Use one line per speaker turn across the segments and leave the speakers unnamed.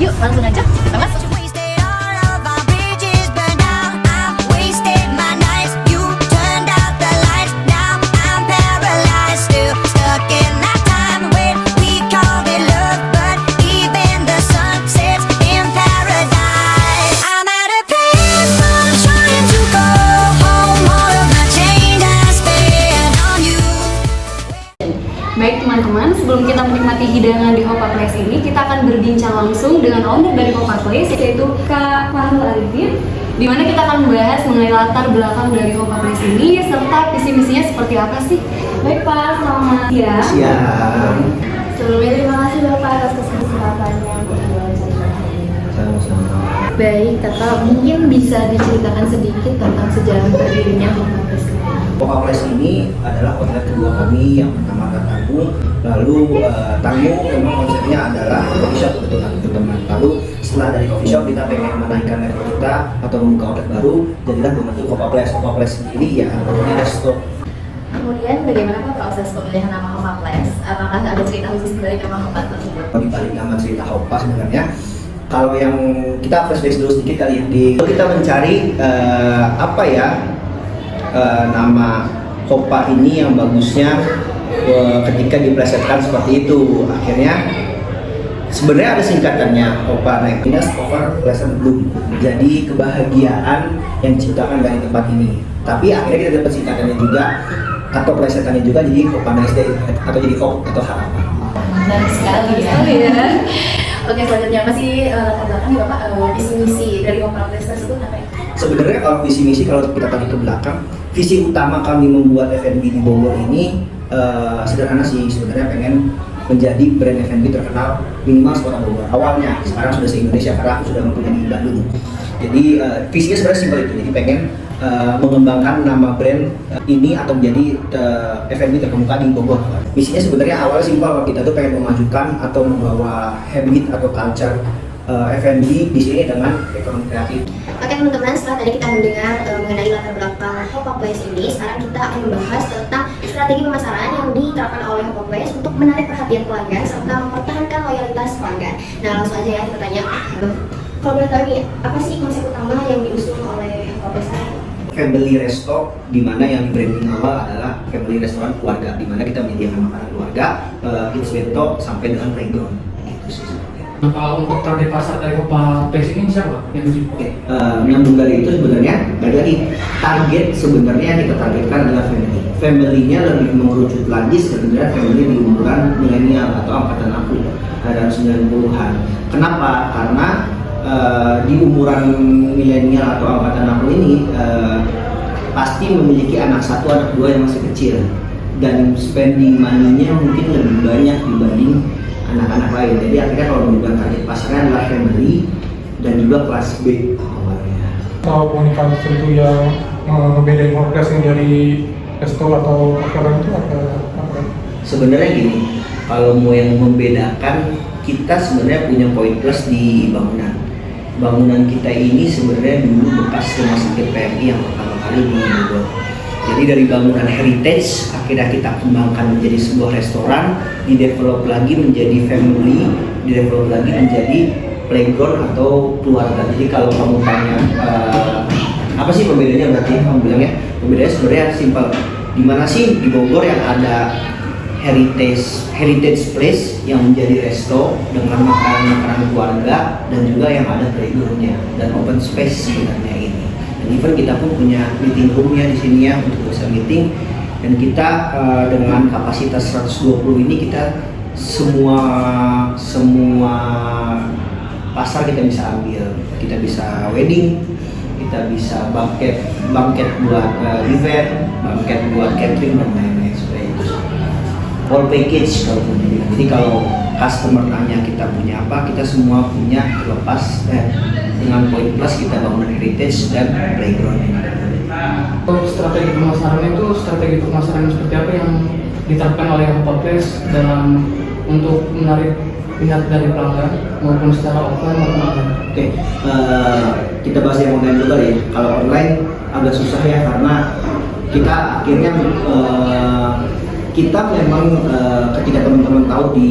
Yuk langsung aja kita masuk. Baik teman-teman, sebelum kita menikmati hidangan di Hopa Place ini, kita akan berbincang langsung dengan owner dari Hopa Place, yaitu Kak Fahrul Arifin, di mana kita akan membahas mengenai latar belakang dari Hopa Place ini, serta visi misinya seperti apa sih. Baik Pak, selamat siang.
Siang.
Sebelumnya terima kasih Bapak atas kesempatannya untuk wawancara hari ini.
Sama-sama.
Baik, Kakak mungkin bisa diceritakan sedikit tentang sejarah berdirinya Hopa Place ini.
Hopa Place ini adalah outlet kedua kami, yang pertama adalah Tanggung. Lalu Tanggung memang konsepnya adalah coffee shop, betul teman-teman. Lalu setelah dari coffee shop kita pengen menaikkan level kita atau membuka outlet baru, jadilah membentuk Hopa Place. Hopa Place sendiri ya artinya resto.
Kemudian bagaimana Pak proses pemilihan nama Hopa Place? Apakah ada cerita khusus dari nama Hopa tersebut?
Di balik nama cerita Hopa sebenarnya, kalau yang kita flashback dulu sedikit kali ya, kita mencari nama Hopa ini yang bagusnya ketika diplesetkan seperti itu. Akhirnya sebenarnya ada singkatannya, Hopa naik minus over pleasant bloom, jadi kebahagiaan yang diciptakan dari tempat ini. Tapi akhirnya kita dapat singkatannya juga atau plesetannya juga, jadi Hopa nice day atau jadi hope atau harapan.
Menarik sekali ya. Oke, selanjutnya masih latar belakang Bapak, visi misi dari Hopa Place tersebut apa ya?
Sebenarnya kalau visi misi, kalau kita tarik ke belakang, visi utama kami membuat F&B di Bogor ini sederhana sih. Sebenarnya pengen menjadi brand F&B terkenal minimal sekota Bogor. Awalnya, sekarang sudah se-Indonesia karena aku sudah mempunyai di Bandung. Jadi visinya sebenarnya simpel itu. Jadi pengen mengembangkan nama brand ini atau menjadi F&B terkemuka di Bogor. Misinya sebenarnya awalnya simpel, kita tuh pengen memajukan atau membawa habit atau culture F&B di sini dengan ekonomi kreatif.
Oke teman-teman, setelah tadi kita mendengar mengenai latar belakang Hopa Place ini, sekarang kita akan membahas tentang strategi pemasaran yang diterapkan oleh Hopa Place untuk menarik perhatian pelanggan serta mempertahankan loyalitas pelanggan. Nah langsung aja ya kita tanya, kalau boleh tahu nih, apa sih konsep utama yang diusung oleh Hopa Place ini?
Family Resto, di mana yang branding awal adalah Family Restoran Keluarga, di mana kita menyediakan makanan keluarga, kids bento sampai dengan playground. Itu sih.
Nah, kalau untuk target pasar dari Hopa Place ini siapa yang tuju?
Nyambung dari itu sebenarnya, balik lagi, target sebenarnya yang kita targetkan adalah family. Family-nya lebih mengerucut lagi sebenarnya family di umuran milenial atau angkatan aku, ada 90-an. Kenapa? Karena di umuran milenial atau angkatan aku ini pasti memiliki anak satu, anak dua yang masih kecil, dan spending money-nya mungkin lebih banyak dibanding anak-anak lain. Jadi akhirnya kalau menunjukkan target pasarnya adalah family dan juga kelas B awalnya.
Atau keunikan tertentu yang membedain Hopa Place ini dari resto atau restoran itu apa?
Sebenarnya gini, kalau mau yang membedakan, kita sebenarnya punya poin plus di bangunan. Bangunan kita ini sebenarnya dulu bekas rumah sakit PMI yang pertama kali di Bogor. Jadi dari bangunan heritage akhirnya kita kembangkan menjadi sebuah restoran, di-develop lagi menjadi family, di-develop lagi menjadi playground atau keluarga. Jadi kalau kamu tanya apa sih pembedanya, berarti kamu bilangnya pembedanya sebenarnya simpel. Di mana sih di Bogor yang ada heritage place yang menjadi resto dengan makanan keluarga dan juga yang ada playgroundnya dan open space sebenarnya ini. Dan even kita pun punya meeting roomnya di sini ya untuk bisa meeting, dan kita dengan kapasitas 120 ini kita semua pasar kita bisa ambil. Kita bisa wedding, kita bisa banket buat event, banket buat catering dan lain-lain seperti itu. All package kalau punya. Jadi kalau customer tanya kita punya apa, kita semua punya, terlepas dengan poin plus kita bangunan heritage dan playground yang ada.
Strategi pemasaran seperti apa yang diterapkan oleh Hopa Place dalam untuk menarik minat dari pelanggan maupun secara offline maupun online?
Oke, kita bahas yang online dulu ya. Kalau online agak susah ya, karena kita akhirnya kita memang ketika teman-teman tahu di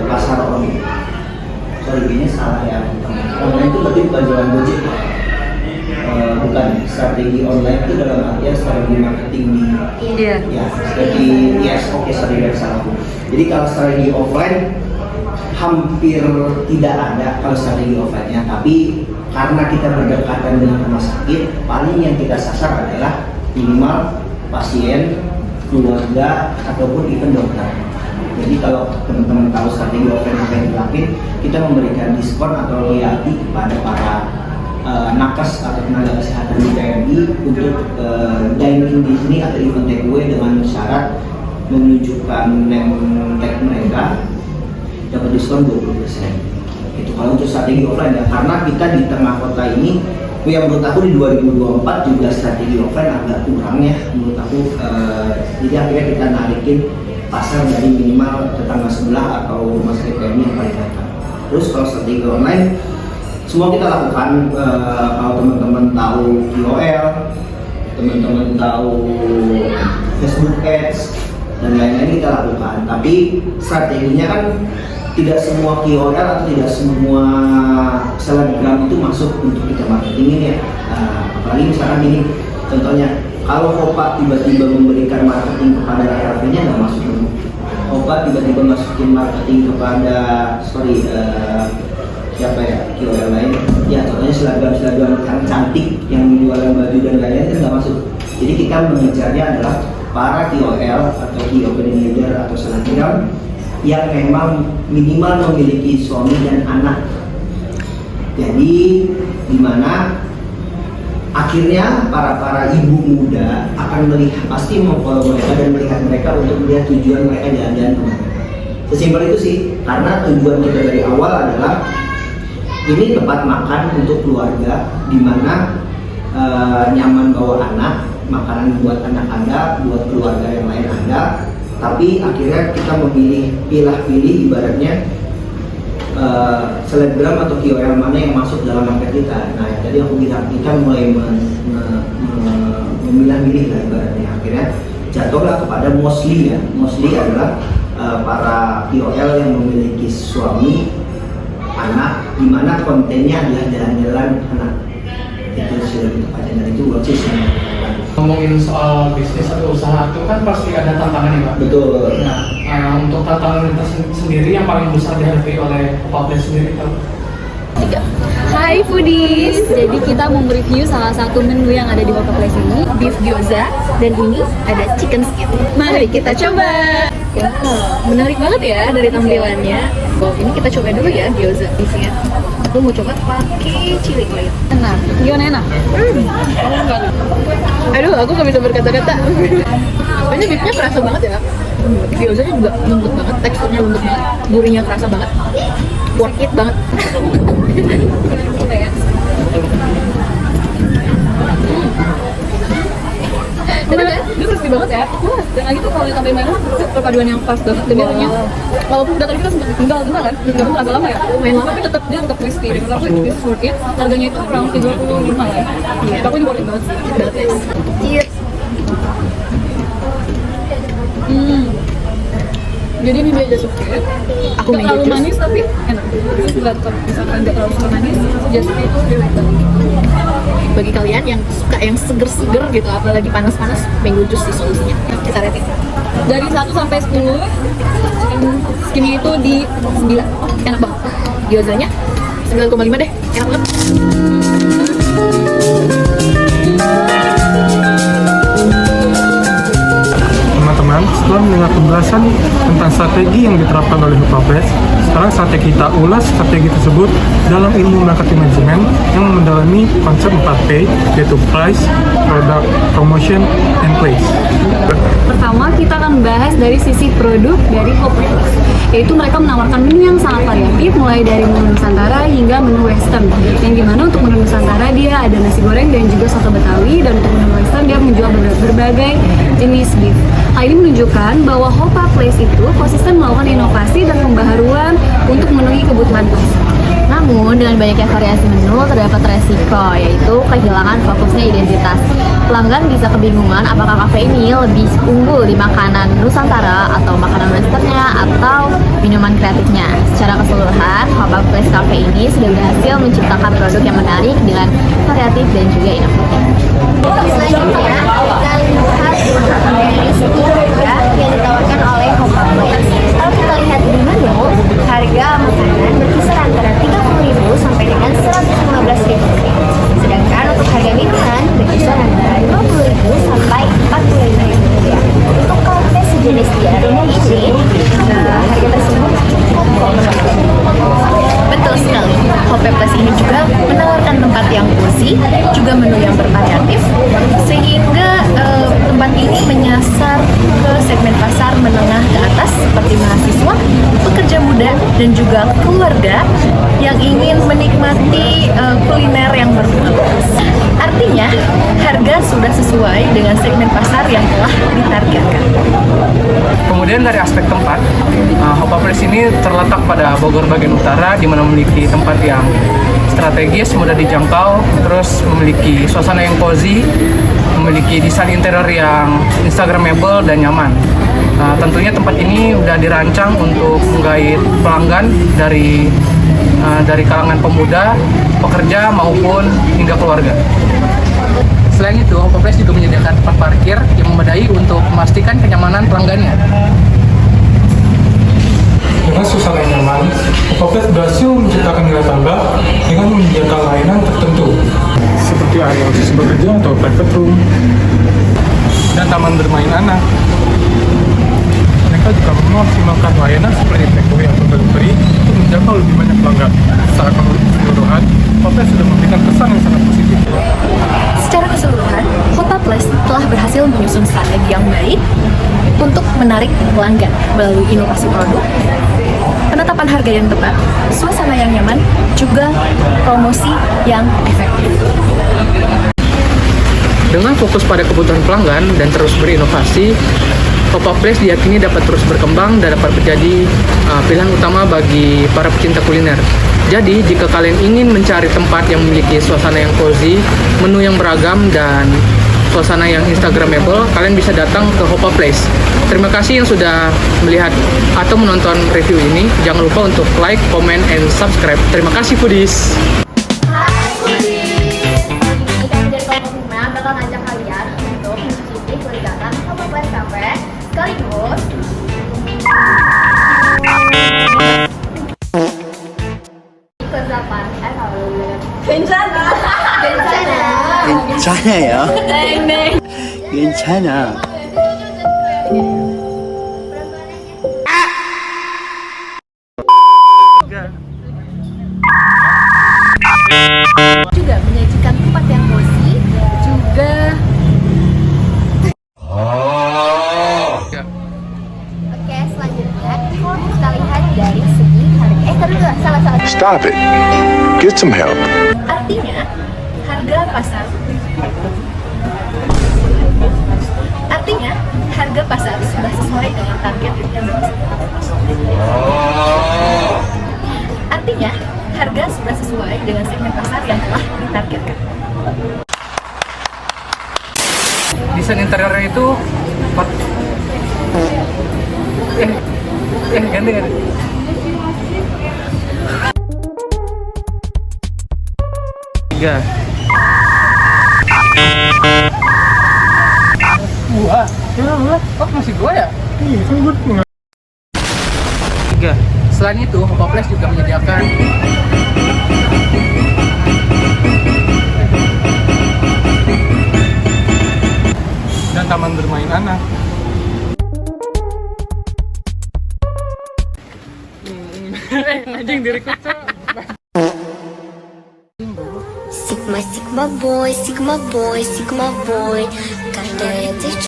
pasar sorry ini salah ya, online itu berarti bukan jualan Gojek ya. Bukan, strategi online itu dalam artian strategi marketing di
Iya.
ya strategi sorry dari salahku. Jadi kalau strategi offline hampir tidak ada kalau strategi offline-nya, tapi karena kita berdekatan dengan rumah sakit, paling yang kita sasar adalah minimal pasien, keluarga, ataupun even dokter. Jadi kalau teman-teman tahu strategi offline apa yang dilakukan, kita memberikan diskon atau royalti kepada para nakes atau tenaga kesehatan di PMI untuk dining di sini atau event takeaway dengan syarat menunjukkan name tag mereka dapat diskon 20%. Itu kalau untuk strategi offline ya, karena kita di tengah kota ini yang menurut aku di 2024 juga strategi offline agak kurang ya menurut aku. Jadi akhirnya kita narikin pasar dari minimal tetangga sebelah atau rumah sakit PMI yang paling dekat. Terus kalau strategi online semua kita lakukan. Kalau teman-teman tahu KOL, teman-teman tahu Facebook Ads dan lain-lain kita lakukan. Tapi strateginya kan tidak semua KOL atau tidak semua selebgram itu masuk untuk kita marketingin ya. Apalagi misalkan ini contohnya, kalau Hopa tiba-tiba memberikan marketing kepada RV-nya nggak masuk dulu. Hopa tiba-tiba masukin marketing kepada siapa ya, KOL lain ya, contohnya selebgram yang cantik yang jualan baju dan lain-lain itu nggak masuk. Jadi kita mengejarnya adalah para KOL atau key opinion leader atau selebgram yang memang minimal memiliki suami dan anak. Jadi dimana akhirnya para ibu muda akan melihat, pasti memfollow mereka dan melihat mereka untuk melihat tujuan mereka jalan-jalan kemana. Sesimpel itu sih, karena tujuan kita dari awal adalah ini tempat makan untuk keluarga, di mana nyaman bawa anak, makanan buat anak Anda, buat keluarga yang lain Anda. Tapi akhirnya kita memilih, pilih ibaratnya selebgram atau KOL mana yang masuk dalam market kita. Nah, tadi aku bilang kita mulai memilah-milih lah ibaratnya. Akhirnya jatuhlah kepada mostly adalah para KOL yang memiliki suami, anak, di mana kontennya adalah jalan-jalan anak. Itu sudah kita baca dari itu sih.
Ngomongin soal bisnis atau usaha itu kan pasti ada tantangan ya Pak?
Betul.
Nah, untuk tantangan itu sendiri yang paling besar dihadapi oleh Hopa Place sendiri itu?
Hai foodies, jadi kita mau mereview salah satu menu yang ada di Hopa Place ini, beef gyoza, dan ini ada chicken skin. Mari kita coba. Ya, menarik banget ya dari tampilannya. Ini kita coba dulu ya gyoza beefnya. Aku mau coba pakai chili oil. Enak, gimana enak? Aduh, aku gak bisa berkata-kata. Ini beefnya kerasa banget ya. Gyozanya juga lembut banget, teksturnya lembut banget, gurihnya kerasa banget, worth it banget. Coba ya. Ini crispy banget ya. Dan lagi tuh kalau ditambahin mayonnaise, perpaduan yang pas banget. Dan biasanya, walaupun udah tadi kita sempat tinggal kan, tinggal agak lama ya, lumayan lama, tapi tetap crispy. Dan menurut aku ini worth it. Harganya itu kurang 35 lah ya. Tapi ini worth it banget sih. Cheers. Jadi ini dia just okay. Aku nggak terlalu manis tapi enak. Terus juga kalau misalkan nggak terlalu suka manis, just okay itu really good. Bagi kalian yang suka yang seger-seger gitu, apalagi panas-panas, mango juice sih solusinya. Kita rating dari 1 sampai 10. Skinnya itu di 9. Oh, enak banget. Gyozanya 9,5 deh. Enak banget.
Teman-teman, setelah mendengar penjelasan tentang strategi yang diterapkan oleh Hopa Place, sekarang saatnya kita ulas strategi tersebut dalam ilmu marketing management yang mendalami konsep 4P, yaitu price, product, promotion, and place.
Pertama, kita akan bahas dari sisi produk dari Hopa Place, yaitu mereka menawarkan menu yang sangat variatif, mulai dari menu Nusantara hingga menu Western. Yang dimana untuk menu Nusantara dia ada nasi goreng dan juga soto Betawi, dan untuk menu Western dia menjual berbagai jenis beef. Hal ini menunjukkan bahwa Hopa Place itu konsisten melakukan inovasi dan pembaharuan untuk memenuhi kebutuhan pasar. Namun, dengan
Dengan banyaknya variasi menu, terdapat resiko, yaitu kehilangan fokusnya identitas. Pelanggan bisa kebingungan apakah kafe ini lebih unggul di makanan Nusantara atau makanan westernnya atau minuman kreatifnya. Secara keseluruhan, Hopa Place Cafe ini sudah berhasil menciptakan produk yang menarik dengan variatif dan juga inovatif.
Selanjutnya, kita lihat dari segi harga yang ditawarkan oleh Hopa Place. Kalau kita lihat di menu, harga makanan berkisar antara 30.000 sampai dengan 115.000 rupiah. Sedangkan untuk harga minuman berkisar antara 20.000 sampai 45.000 rupiah. Untuk kafe sejenis di area ini, harga tersebut cukup kompetitif.
Betul sekali, Hopa Place ini juga menawarkan tempat yang cozy, juga menu yang bervariatif, sehingga tempat ini menyasar ke segmen pasar menengah ke atas seperti mahasiswa, pekerja muda, dan juga keluarga yang ingin menikmati kuliner yang berkualitas. Artinya, harga sudah sesuai dengan segmen pasar yang telah ditargetkan.
Kemudian dari aspek tempat, Hopa Place ini terletak pada Bogor bagian utara, di mana memiliki tempat yang strategis, mudah dijangkau, terus memiliki suasana yang cozy, memiliki desain interior yang instagramable dan nyaman. Tentunya tempat ini sudah dirancang untuk menggait pelanggan dari kalangan pemuda, pekerja maupun hingga keluarga. Selain itu, Hopa Place juga menyediakan tempat parkir yang memadai untuk memastikan kenyamanan pelanggannya.
Dengan suasana yang nyaman, Hopa Place berhasil menciptakan nilai tambah dengan menyediakan layanan tertentu, seperti area khusus bekerja atau private room, dan taman bermain anak. Mereka juga memaksimalkan layanan seperti takeaway atau delivery untuk menjangkau lebih banyak pelanggan. Secara keseluruhan, Hopa Place sudah memberikan kesan yang sangat positif.
Secara keseluruhan, Hopa Place telah berhasil menyusun strategi yang baik untuk menarik pelanggan melalui inovasi produk, penetapan harga yang tepat, suasana yang nyaman, juga promosi yang efektif.
Dengan fokus pada kebutuhan pelanggan dan terus berinovasi, Hopa Place diyakini dapat terus berkembang dan dapat menjadi pilihan utama bagi para pecinta kuliner. Jadi, jika kalian ingin mencari tempat yang memiliki suasana yang cozy, menu yang beragam, dan suasana yang instagramable, kalian bisa datang ke Hopa Place. Terima kasih yang sudah melihat atau menonton review ini. Jangan lupa untuk like, comment, and subscribe. Terima kasih, foodies!
Hai foodies! Kali ini kami dari kelompok 5 bakal ngajak kalian untuk mencicipi kelezatan Hopa Place Cafe sekaligus kelezatan bencana
괜찮아요. 괜찮아.
Juga menyajikan tempat yang cozy, juga
Oke, selanjutnya kalau kita lihat dari segi harga salah.
Stop it. Get some help.
artinya harga pasar sudah sesuai dengan target yang Artinya harga sudah sesuai dengan segmen pasar yang telah ditargetkan.
Desain interiornya itu ganti. Tiga. Oh masih gua ya?
Iya, kan gue
Tiga. Selain itu, Hopa Place juga menyediakan
dan taman bermain anak. Anjing diriku
Sigma boy, Sigma boy, Sigma boy. Kadang